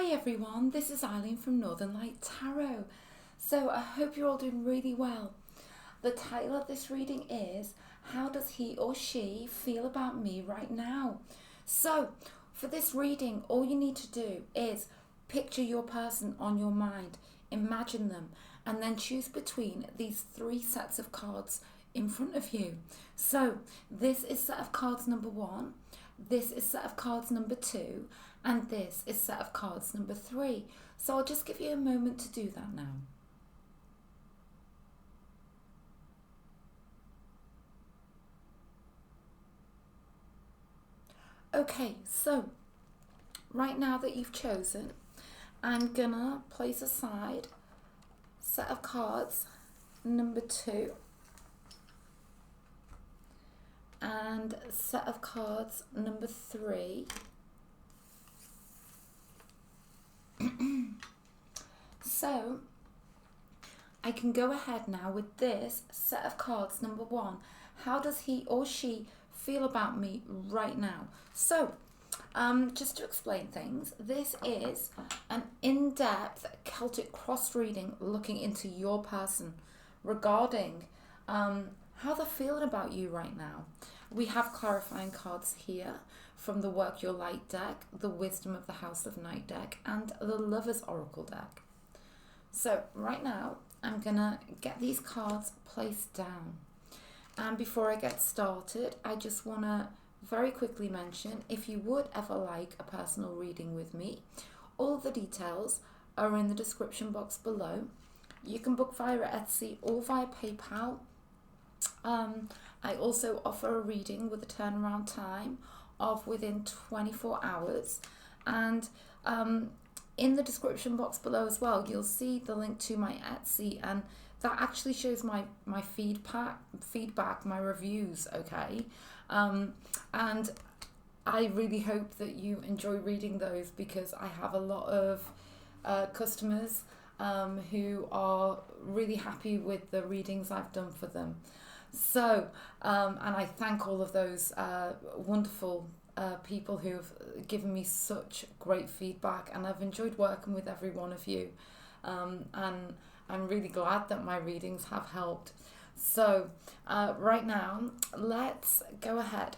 Hi everyone, this is Eileen from Northern Light Tarot. So I hope you're all doing really well. The title of this reading is, How Does He or She Feel About Me Right Now? So for this reading, all you need to do is picture your person on your mind, imagine them, and then choose between these three sets of cards in front of you. So this is set of cards number 1, this is set of cards number 2, and this is set of cards number 3. So I'll just give you a moment to do that now. Okay, so right now that you've chosen, I'm gonna place aside set of cards number 2 and set of cards number 3. So I can go ahead now with this set of cards number 1. How does he or she feel about me right now? So just to explain things, this is an in-depth Celtic cross reading looking into your person regarding how they're feeling about you right now. We have clarifying cards here from the Work Your Light deck, the Wisdom of the House of Night deck, and the Lover's Oracle deck. So right now, I'm gonna get these cards placed down. And before I get started, I just wanna very quickly mention, if you would ever like a personal reading with me, all of the details are in the description box below. You can book via Etsy or via PayPal. I also offer a reading with a turnaround time of within 24 hours. And in the description box below as well, you'll see the link to my Etsy, and that actually shows my feedback, my reviews, okay? And I really hope that you enjoy reading those, because I have a lot of customers who are really happy with the readings I've done for them. So, and I thank all of those wonderful people who have given me such great feedback, and I've enjoyed working with every one of you. And I'm really glad that my readings have helped. So, right now, let's go ahead.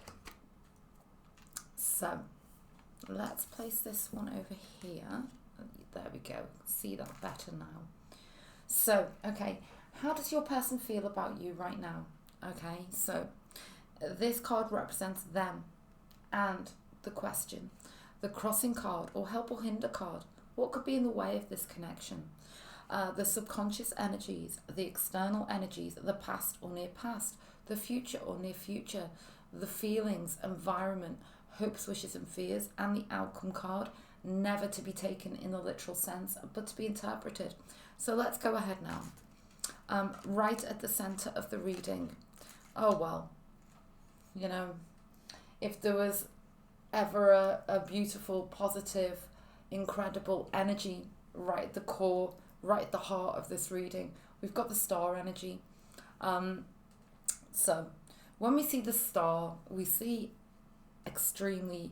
So, let's place this one over here. There we go. See that better now. So, okay, how does your person feel about you right now? Okay, so this card represents them and the question, the crossing card or help or hinder card. What could be in the way of this connection? The subconscious energies, the external energies, the past or near past, the future or near future, the feelings, environment, hopes, wishes and fears, and the outcome card, never to be taken in the literal sense, but to be interpreted. So let's go ahead now. Right at the center of the reading. Oh, well, you know, if there was ever a beautiful, positive, incredible energy right at the core, right at the heart of this reading, we've got the star energy. So when we see the star, we see extremely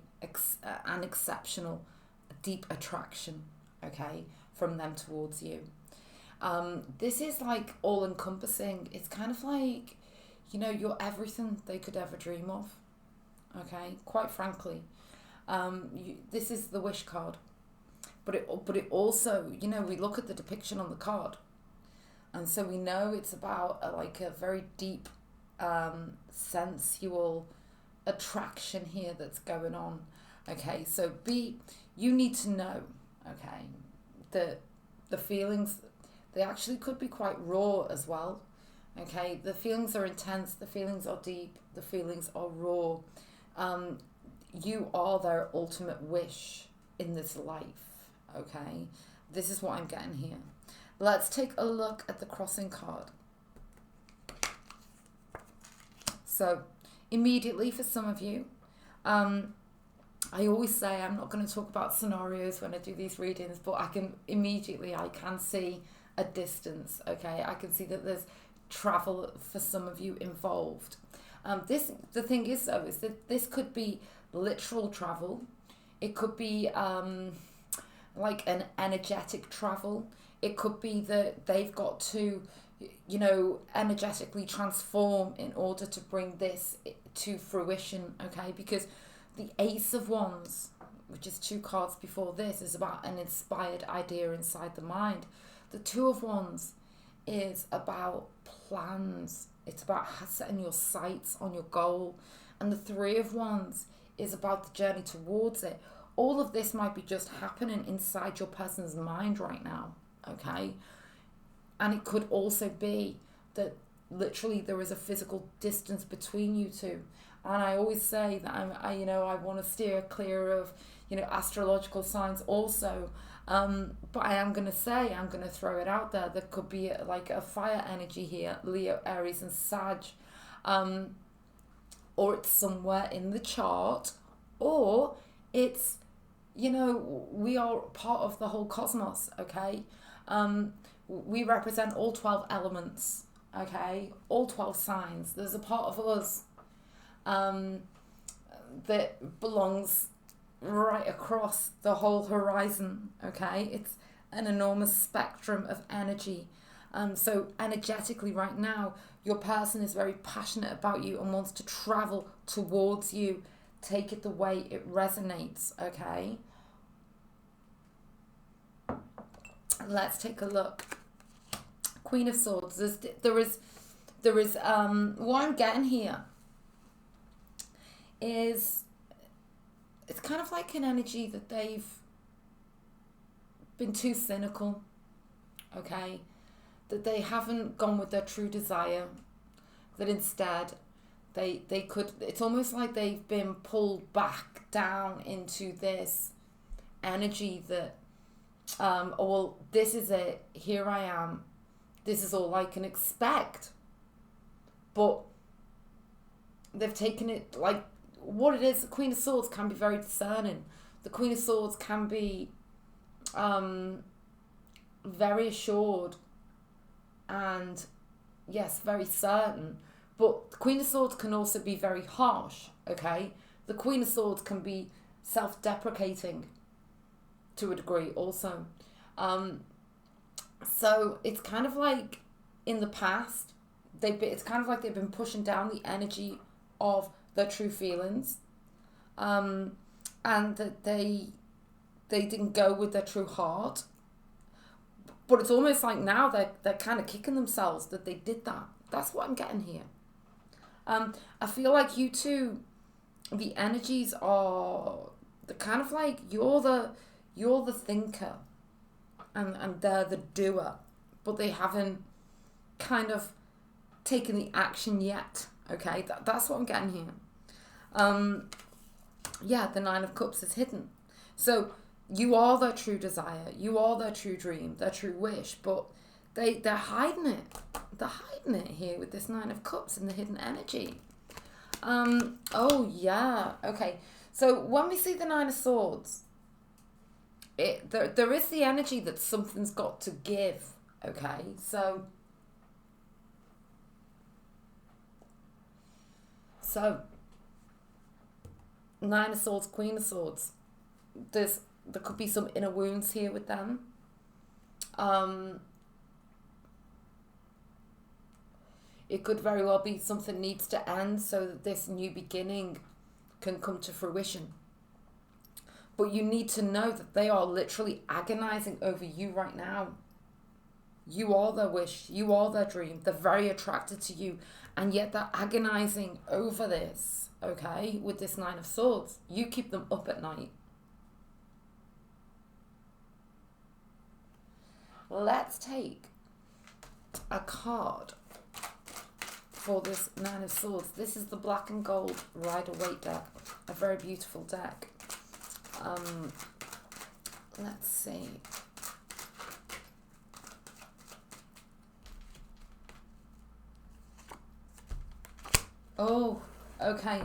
and exceptional deep attraction, okay, from them towards you. This is like all encompassing. It's kind of like, you know, you're everything they could ever dream of, okay, quite frankly. This is the wish card, but it also, you know, we look at the depiction on the card, and so we know it's about like a very deep sensual attraction here that's going on, okay. So you need to know, okay, that the feelings, they actually could be quite raw as well, okay. The feelings are intense, the feelings are deep, the feelings are raw. You are their ultimate wish in this life, okay. This is what I'm getting here. Let's take a look at the crossing card. So immediately for some of you, I always say I'm not going to talk about scenarios when I do these readings, but I can see a distance, okay. I can see that there's travel for some of you involved. The thing is though, is that this could be literal travel. It could be like an energetic travel. It could be that they've got to, energetically transform in order to bring this to fruition, okay? Because the Ace of Wands, which is 2 cards before this, is about an inspired idea inside the mind. The Two of Wands is about plans. It's about setting your sights on your goal. And the Three of Wands is about the journey towards it. All of this might be just happening inside your person's mind right now, okay? And it could also be that literally there is a physical distance between you two. And I always say that I want to steer clear of, astrological signs also. But I'm going to throw it out there. There could be like a fire energy here, Leo, Aries and Sag. Or it's somewhere in the chart, or it's, we are part of the whole cosmos, okay? We represent all 12 elements, okay? All 12 signs. There's a part of us that belongs right across the whole horizon, okay? It's an enormous spectrum of energy. So energetically right now, your person is very passionate about you and wants to travel towards you. Take it the way it resonates, okay? Let's take a look. Queen of Swords. There is what I'm getting here is it's kind of like an energy that they've been too cynical, okay? That they haven't gone with their true desire, that instead they could, it's almost like they've been pulled back down into this energy that, this is it, here I am, this is all I can expect. But they've taken it like what it is. The Queen of Swords can be very discerning. The Queen of Swords can be very assured and yes, very certain. But the Queen of Swords can also be very harsh, okay? The Queen of Swords can be self-deprecating to a degree also. So it's kind of like in the past, it's kind of like they've been pushing down the energy of their true feelings, and that they didn't go with their true heart. But it's almost like now they're kind of kicking themselves that they did that. That's what I'm getting here. I feel like you two, the energies are the kind of like you're the thinker, and they're the doer, but they haven't kind of taken the action yet. Okay, that's what I'm getting here. Yeah, the Nine of Cups is hidden. So you are their true desire. You are their true dream, their true wish, but they're hiding it. They're hiding it here with this Nine of Cups and the hidden energy. Oh yeah, okay. So when we see the Nine of Swords, there is the energy that something's got to give. Okay, so Nine of Swords, Queen of Swords. There could be some inner wounds here with them. It could very well be something needs to end so that this new beginning can come to fruition. But you need to know that they are literally agonizing over you right now. You are their wish. You are their dream. They're very attracted to you. And yet they're agonizing over this, okay, with this Nine of Swords. You keep them up at night. Let's take a card for this Nine of Swords. This is the Black and Gold Rider-Waite deck. A very beautiful deck. Let's see. Oh, okay.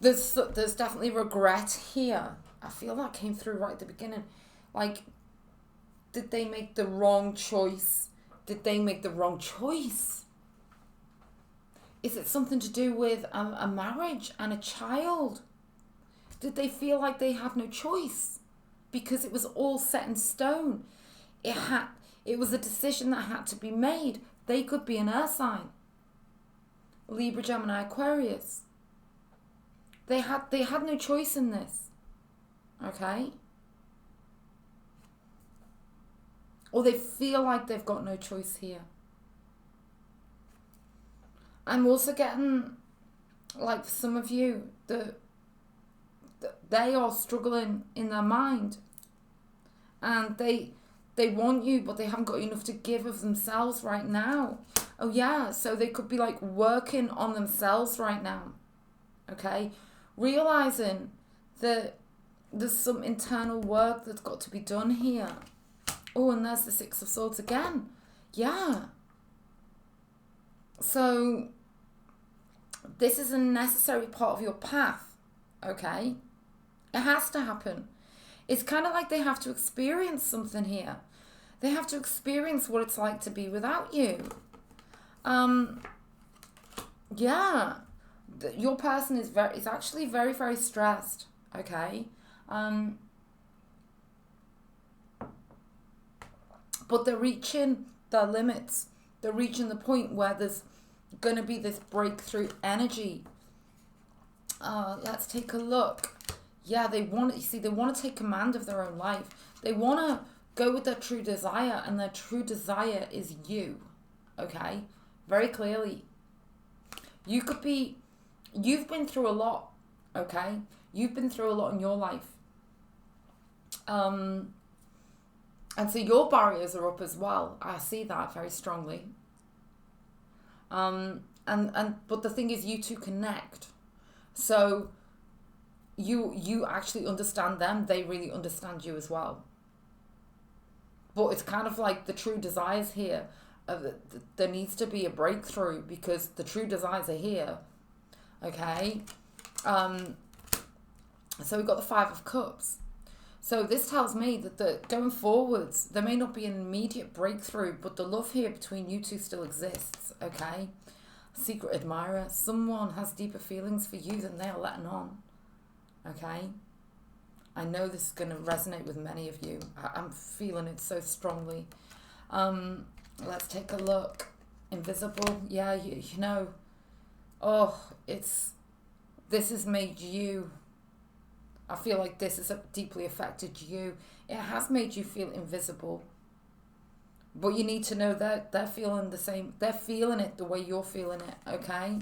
There's definitely regret here. I feel that came through right at the beginning. Like, did they make the wrong choice? Did they make the wrong choice? Is it something to do with a marriage and a child? Did they feel like they had no choice? because it was all set in stone. It was a decision that had to be made. They could be an earth sign. Libra, Gemini, Aquarius. They had no choice in this. Okay? Or they feel like they've got no choice here. I'm also getting, like, some of you, they are struggling in their mind. And they want you, but they haven't got enough to give of themselves right now. Oh, yeah. So they could be, like, working on themselves right now. Okay? Realizing that there's some internal work that's got to be done here. Oh, and there's the Six of Swords again. Yeah. So this is a necessary part of your path. Okay? It has to happen. It's kind of like they have to experience something here. They have to experience what it's like to be without you. Yeah. Your person is actually very, very stressed. Okay? But they're reaching their limits. They're reaching the point where there's going to be this breakthrough energy. Let's take a look. Yeah, they want to take command of their own life. They want to go with their true desire, and their true desire is you. Okay? Very clearly. You've been through a lot. Okay? You've been through a lot in your life. And so your barriers are up as well. I see that very strongly. But the thing is, you two connect. So you actually understand them. They really understand you as well. But it's kind of like the true desires here. There needs to be a breakthrough because the true desires are here. Okay? So we've got the Five of Cups. So this tells me that going forwards, there may not be an immediate breakthrough, but the love here between you two still exists, okay? Secret admirer. Someone has deeper feelings for you than they are letting on, okay? I know this is going to resonate with many of you. I'm feeling it so strongly. Let's take a look. Invisible. Yeah, you know. Oh, this has made you... I feel like this has deeply affected you. It has made you feel invisible. But you need to know that they're feeling the same. They're feeling it the way you're feeling it, okay?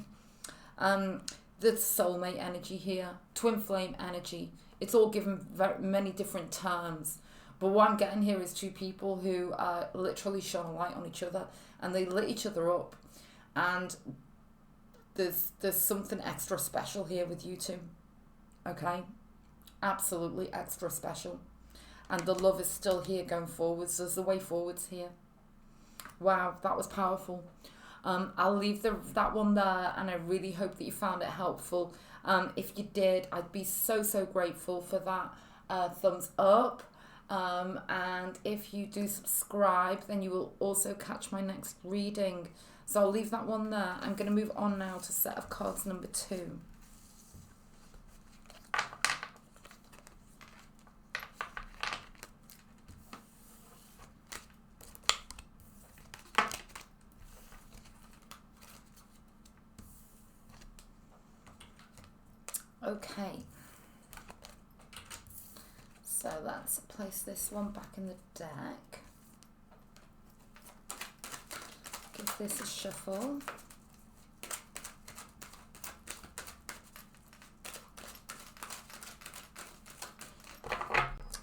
The soulmate energy here. Twin flame energy. It's all given very many different terms. But what I'm getting here is two people who literally shone a light on each other. And they lit each other up. And there's something extra special here with you two. Okay? Absolutely extra special. And the love is still here going forwards. There's the way forwards here. Wow, that was powerful. I'll leave that one there, and I really hope that you found it helpful. If you did, I'd be so grateful for that thumbs up. And if you do subscribe, then you will also catch my next reading. So I'll leave that one there. I'm going to move on now to set of cards number 2. Okay, so let's place this one back in the deck. Give this a shuffle.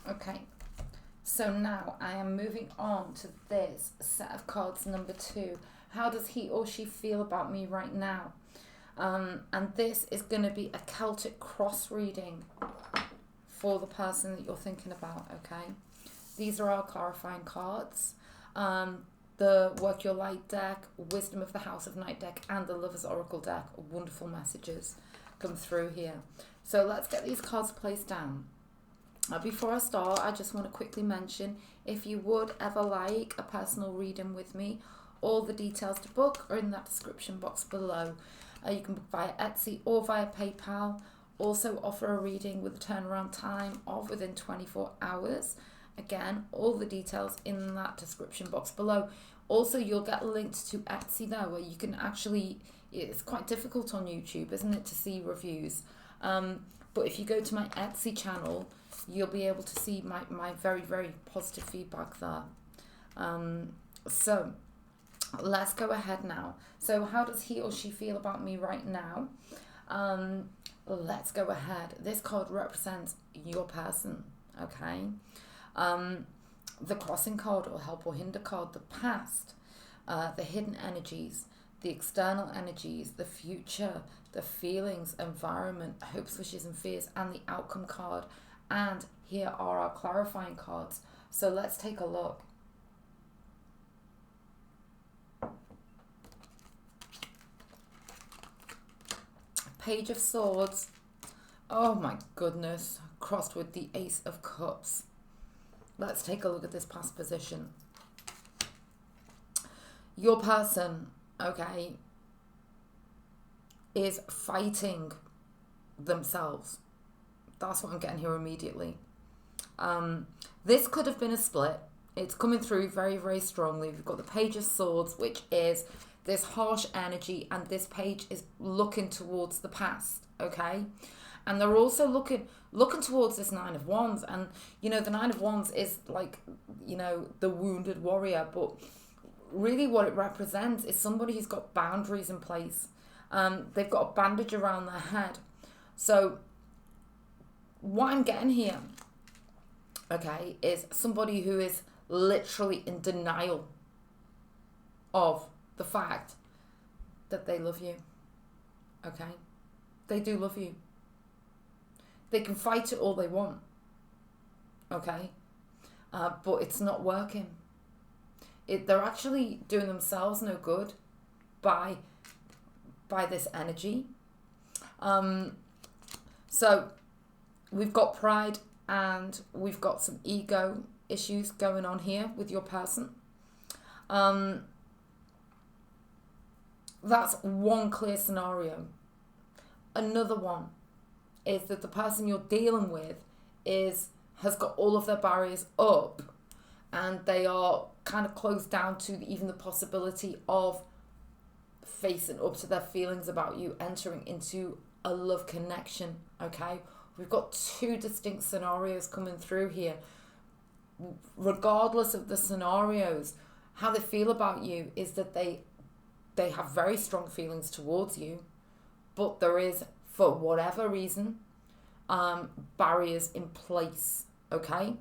Okay, so now I am moving on to this set of cards number 2. How does he or she feel about me right now? And this is going to be a Celtic cross reading for the person that you're thinking about, okay? These are our clarifying cards. The Work Your Light deck, Wisdom of the House of Night deck, and the Lover's Oracle deck. Wonderful messages come through here. So let's get these cards placed down. Before I start, I just want to quickly mention, if you would ever like a personal reading with me, all the details to book are in that description box below. You can book via Etsy or via PayPal. also offer a reading with a turnaround time of within 24 hours. Again, all the details in that description box below. Also, you'll get linked to Etsy there where you can actually, it's quite difficult on YouTube, isn't it, to see reviews. But if you go to my Etsy channel, you'll be able to see my very, very positive feedback there. So let's go ahead now. So how does he or she feel about me right now? Let's go ahead. This card represents your person, okay? The crossing card, or help or hinder card, the past, the hidden energies, the external energies, the future, the feelings, environment, hopes, wishes and fears, and the outcome card. And here are our clarifying cards. So let's take a look. Page of Swords. Oh my goodness. Crossed with the Ace of Cups. Let's take a look at this past position. Your person, okay, is fighting themselves. That's what I'm getting here immediately. This could have been a split. It's coming through very, very strongly. We've got the Page of Swords, which is this harsh energy, and this page is looking towards the past, okay? And they're also looking towards this Nine of Wands. And, you know, the Nine of Wands is like, you know, the wounded warrior. But really what it represents is somebody who's got boundaries in place. They've got a bandage around their head. So what I'm getting here, okay, is somebody who is literally in denial of the fact that they love you, okay? They do love you. They can fight it all they want, okay? But it's not working. They're actually doing themselves no good by this energy. So we've got pride and we've got some ego issues going on here with your person. That's one clear scenario. Another one is that the person you're dealing with has got all of their barriers up, and they are kind of closed down to even the possibility of facing up to their feelings about you, entering into a love connection, okay? We've got two distinct scenarios coming through here. Regardless of the scenarios, how they feel about you is that they have very strong feelings towards you, but there is, for whatever reason, barriers in place, okay?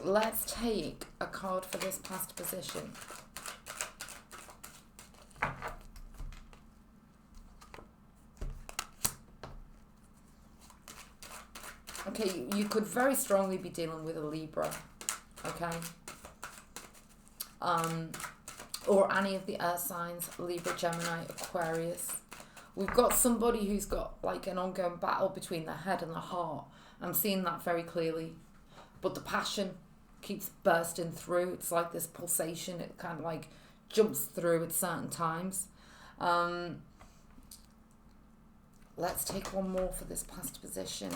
Let's take a card for this past position. Okay, you could very strongly be dealing with a Libra, okay? Or any of the earth signs, Libra, Gemini, Aquarius. We've got somebody who's got like an ongoing battle between the head and the heart. I'm seeing that very clearly. But the passion keeps bursting through. It's like this pulsation. It kind of like jumps through at certain times. Let's take one more for this past position.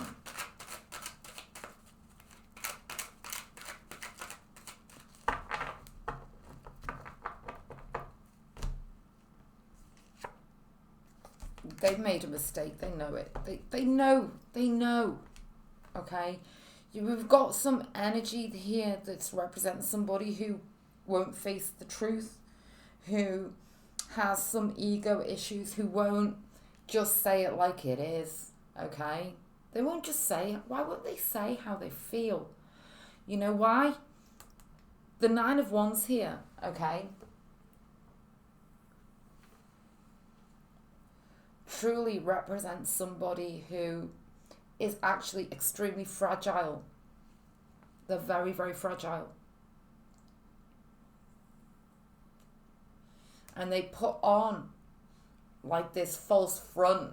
They've made a mistake. They know it. They know. Okay? We've got some energy here that's representing somebody who won't face the truth, who has some ego issues, who won't just say it like it is. Okay? They won't just say it. Why would they say how they feel? You know why? The Nine of Wands here, okay, truly represents somebody who is actually extremely fragile. They're very, very fragile. And they put on like this false front.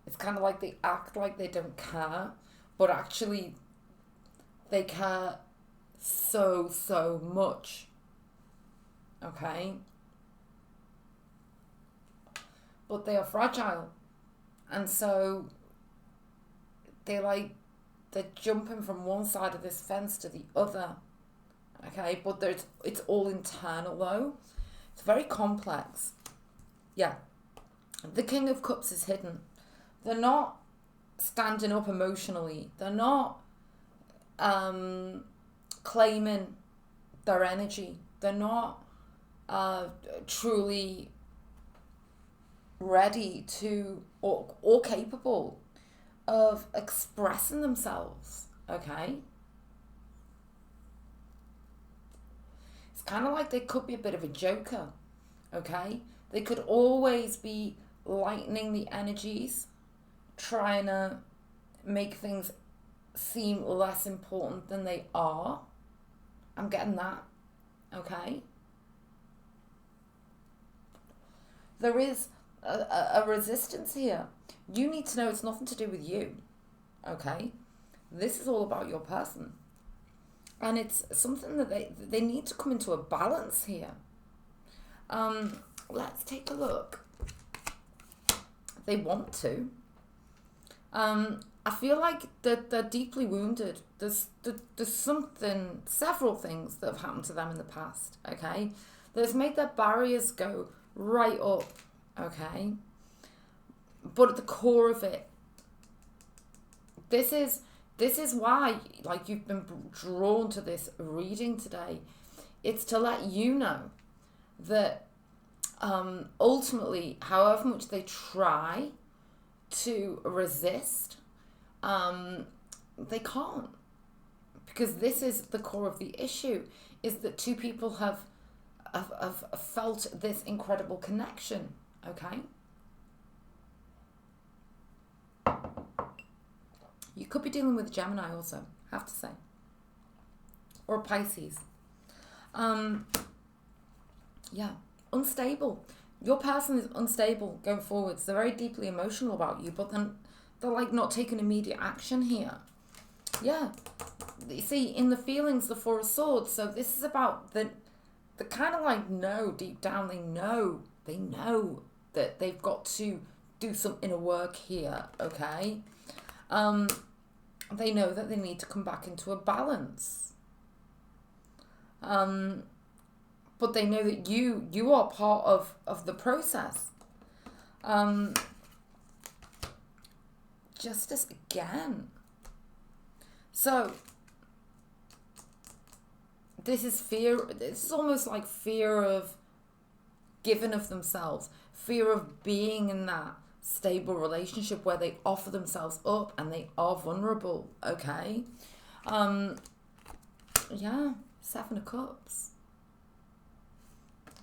It's kind of like they act like they don't care, but actually they care so much. Okay? But they are fragile. And so they're jumping from one side of this fence to the other. Okay, but it's all internal though. It's very complex. Yeah. The King of Cups is hidden. They're not standing up emotionally. They're not claiming their energy. They're not truly ready to or capable of expressing themselves. Okay? It's kind of like they could be a bit of a joker. Okay? They could always be lightening the energies, trying to make things seem less important than they are. I'm getting that. Okay? There is a resistance here. You need to know it's nothing to do with you. Okay? This is all about your person. And it's something that they need to come into a balance here. Let's take a look. They want to. I feel like they're deeply wounded. There's several things that have happened to them in the past, okay? That's made their barriers go right up, okay? But at the core of it, this is why, like, you've been drawn to this reading today. It's to let you know that ultimately, however much they try to resist, they can't, because this is the core of the issue, is that two people have felt this incredible connection. Okay, you could be dealing with Gemini also, I have to say, or Pisces. Yeah, unstable. Your person is unstable going forwards. They're very deeply emotional about you, but then they're like not taking immediate action here. Yeah. You see, in the feelings, the Four of Swords. So this is about the kind of like know deep down. They know that they've got to do some inner work here. Okay. They know that they need to come back into a balance. But they know that you are part of the process. Justice again. So this is fear. This is almost like fear of giving of themselves, fear of being in that stable relationship where they offer themselves up and they are vulnerable. Okay. Yeah, Seven of Cups.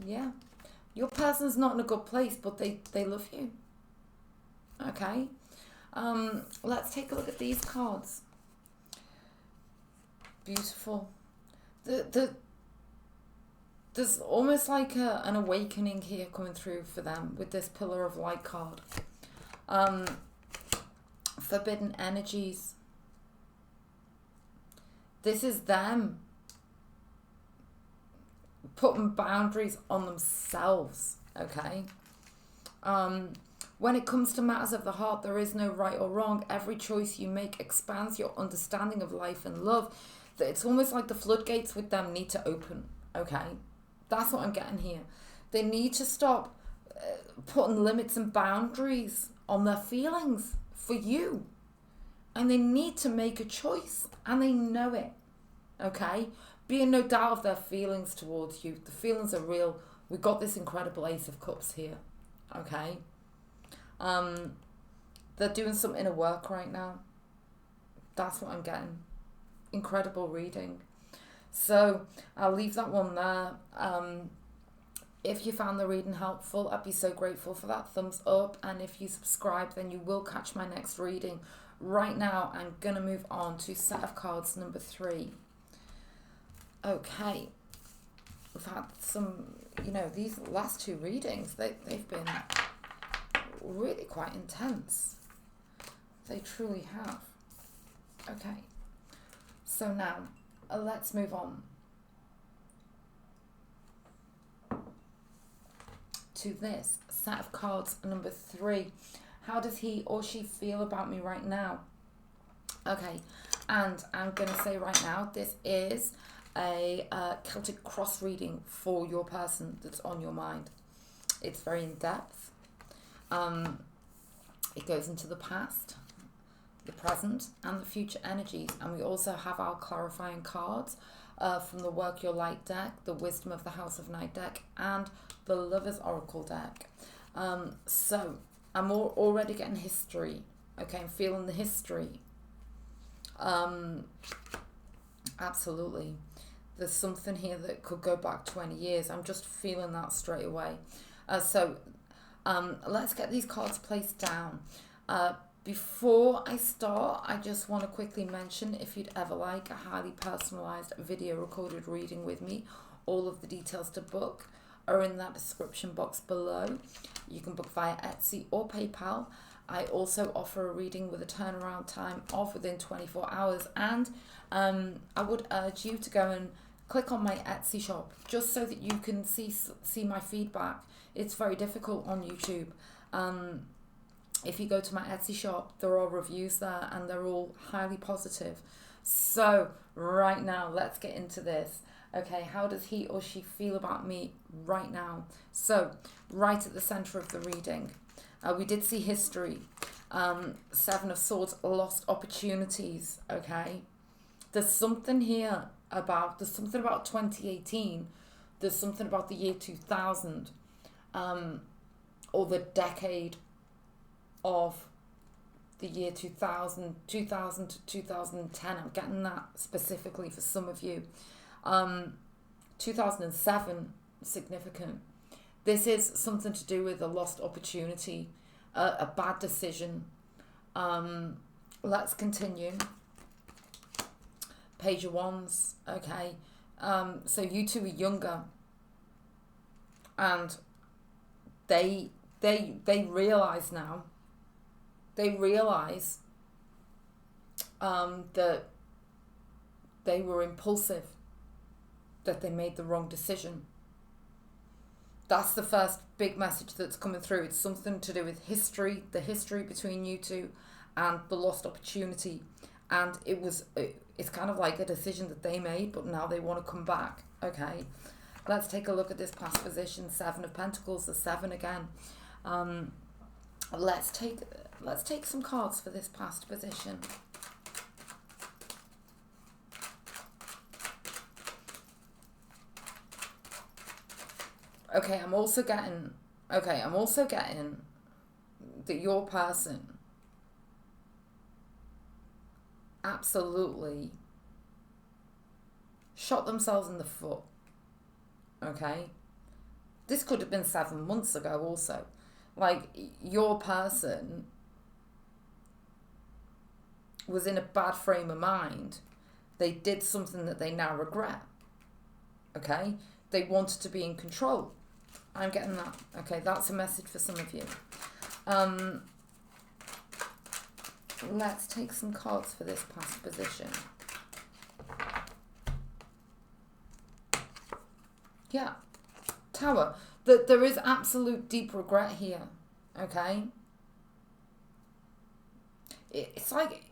Yeah, your person's not in a good place, but they love you. Okay. Let's take a look at these cards. Beautiful. There's almost like an awakening here coming through for them with this Pillar of Light card. Forbidden energies. This is them putting boundaries on themselves, okay? When it comes to matters of the heart, there is no right or wrong. Every choice you make expands your understanding of life and love. It's almost like the floodgates with them need to open, okay? That's what I'm getting here. They need to stop putting limits and boundaries on their feelings for you. And they need to make a choice, and they know it, okay? Be in no doubt of their feelings towards you. The feelings are real. We've got this incredible Ace of Cups here, okay? They're doing some inner work right now. That's what I'm getting. Incredible reading. So I'll leave that one there. If you found the reading helpful, I'd be so grateful for that thumbs up. And if you subscribe, then you will catch my next reading. Right now, I'm going to move on to set of cards number 3. Okay. We've had some, these last 2 readings, they've been really quite intense. They truly have. Okay. So now, let's move on to this set of cards number 3. How does he or she feel about me right now? Okay, and I'm going to say right now, this is a Celtic cross reading for your person that's on your mind. It's very in depth. It goes into the past, the present, and the future energies. And we also have our clarifying cards from the Work Your Light deck, the Wisdom of the House of Night deck, and the Lover's Oracle deck. So I'm already getting history. Okay, I'm feeling the history. Absolutely. There's something here that could go back 20 years. I'm just feeling that straight away. Let's get these cards placed down. Before I start, I just want to quickly mention, if you'd ever like a highly personalized video recorded reading with me, all of the details to book are in that description box below. You can book via Etsy or PayPal. I also offer a reading with a turnaround time of within 24 hours. And I would urge you to go and click on my Etsy shop just so that you can see my feedback. It's very difficult on YouTube. If you go to my Etsy shop, there are reviews there and they're all highly positive. So right now, let's get into this. Okay, how does he or she feel about me right now? So right at the center of the reading, we did see history. Seven of Swords, lost opportunities. Okay, there's something here about 2018. There's something about the year 2000, or the decade of the year 2000 to 2010. I'm getting that specifically for some of you. 2007, significant. This is something to do with a lost opportunity, a bad decision. Let's continue. Page of Wands. Okay. So you two are younger, and they realize now. They realize that they were impulsive, that they made the wrong decision. That's the first big message that's coming through. It's something to do with history, the history between you two, and the lost opportunity. And it's kind of like a decision that they made, but now they want to come back. Okay, let's take a look at this past position. Seven of Pentacles, the seven again. Let's take some cards for this past position. Okay, I'm also getting that your person absolutely shot themselves in the foot. Okay? This could have been 7 months ago also. Like, your person was in a bad frame of mind. They did something that they now regret. Okay? They wanted to be in control. I'm getting that. Okay, that's a message for some of you. Let's take some cards for this past position. Yeah. Tower. There is absolute deep regret here. Okay? It's like,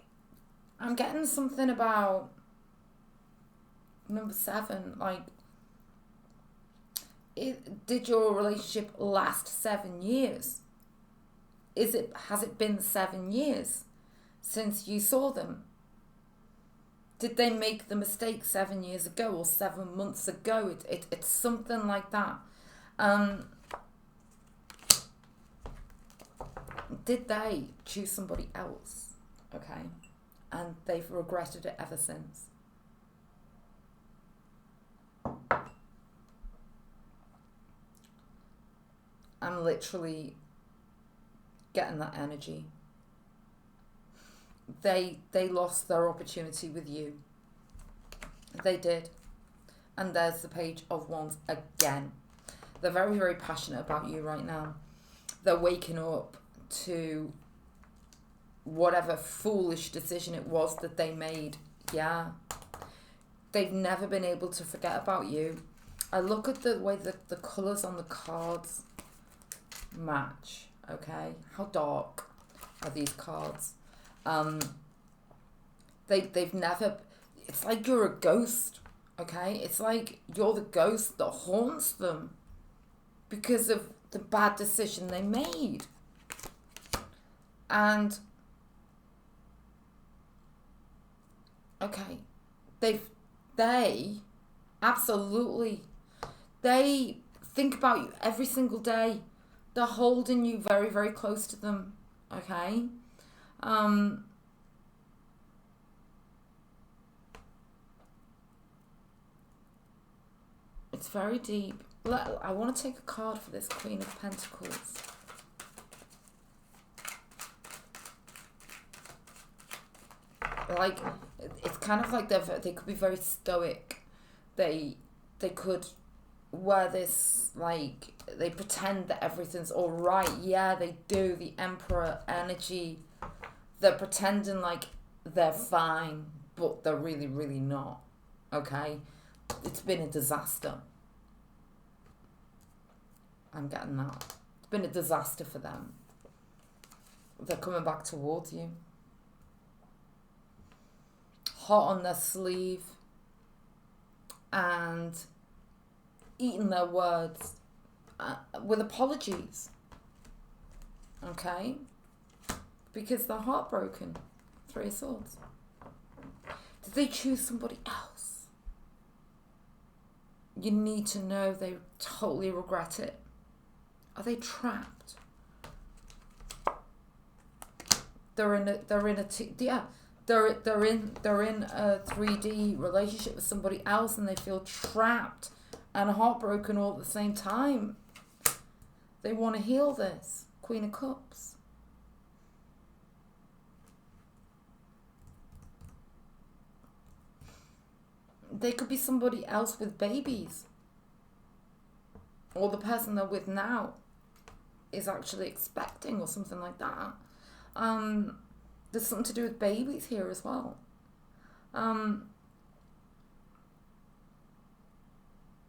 I'm getting something about number 7. Like, did your relationship last 7 years? Has it been 7 years since you saw them? Did they make the mistake 7 years ago or 7 months ago? It's something like that. Did they choose somebody else? Okay. And they've regretted it ever since. I'm literally getting that energy. They lost their opportunity with you. They did. And there's the Page of Wands again. They're very, very passionate about you right now. They're waking up to whatever foolish decision it was that they made. Yeah. They've never been able to forget about you. I look at the way that the colours on the cards match. Okay. How dark are these cards? They've never, it's like you're a ghost, okay? It's like you're the ghost that haunts them because of the bad decision they made. And, okay, they absolutely, they think about you every single day. They're holding you very, very close to them, okay? It's very deep. I want to take a card for this Queen of Pentacles. Like, it's kind of like they could be very stoic. They could wear this, like, they pretend that everything's all right. Yeah, they do. The Emperor energy. They're pretending like they're fine, but they're really, really not. Okay? It's been a disaster. I'm getting that. It's been a disaster for them. They're coming back towards you. Hot on their sleeve. And eating their words with apologies. Okay? Because they're heartbroken. Three of Swords. Did they choose somebody else? You need to know they totally regret it. Are they trapped? They're in a 3D relationship with somebody else, and they feel trapped and heartbroken all at the same time. They want to heal this. Queen of Cups. They could be somebody else with babies. Or the person they're with now is actually expecting or something like that. There's something to do with babies here as well.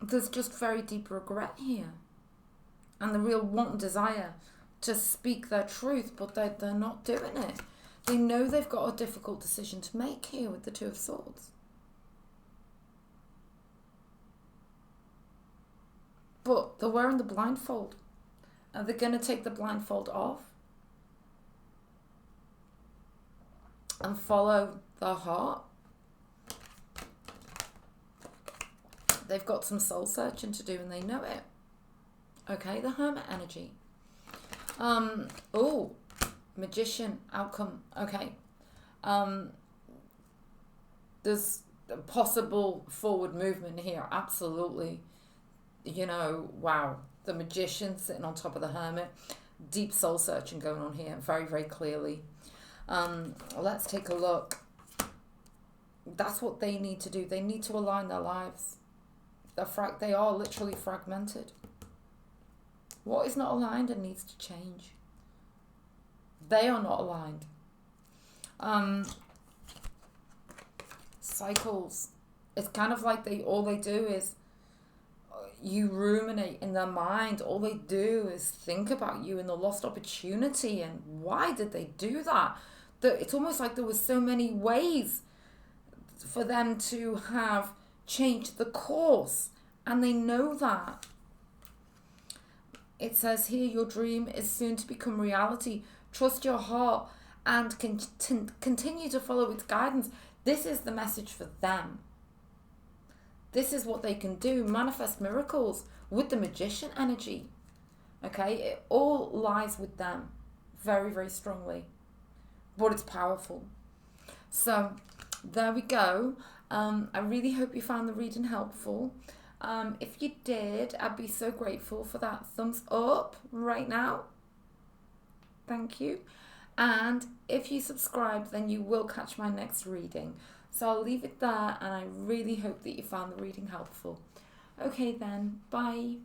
There's just very deep regret here. And the real want and desire to speak their truth, but they're not doing it. They know they've got a difficult decision to make here with the Two of Swords. But they're wearing the blindfold. Are they going to take the blindfold off and follow their heart? They've got some soul searching to do and they know it. Okay, the Hermit energy. Oh, Magician outcome. Okay. There's a possible forward movement here. Absolutely. You know, wow. The Magician sitting on top of the Hermit. Deep soul searching going on here. Very, very clearly. Let's take a look. That's what they need to do. They need to align their lives. They are literally fragmented. What is not aligned and needs to change? They are not aligned. Cycles. It's kind of like all they do is you ruminate in their mind. All they do is think about you and the lost opportunity and why did they do that? It's almost like there was so many ways for them to have changed the course, and they know that. It says here, your dream is soon to become reality. Trust your heart and continue to follow its guidance. This is the message for them. This is what they can do. Manifest miracles with the Magician energy. Okay? It all lies with them very, very strongly. But it's powerful. So, there we go. I really hope you found the reading helpful. If you did, I'd be so grateful for that thumbs up right now. Thank you. And if you subscribe, then you will catch my next reading. So I'll leave it there, and I really hope that you found the reading helpful. Okay then, bye.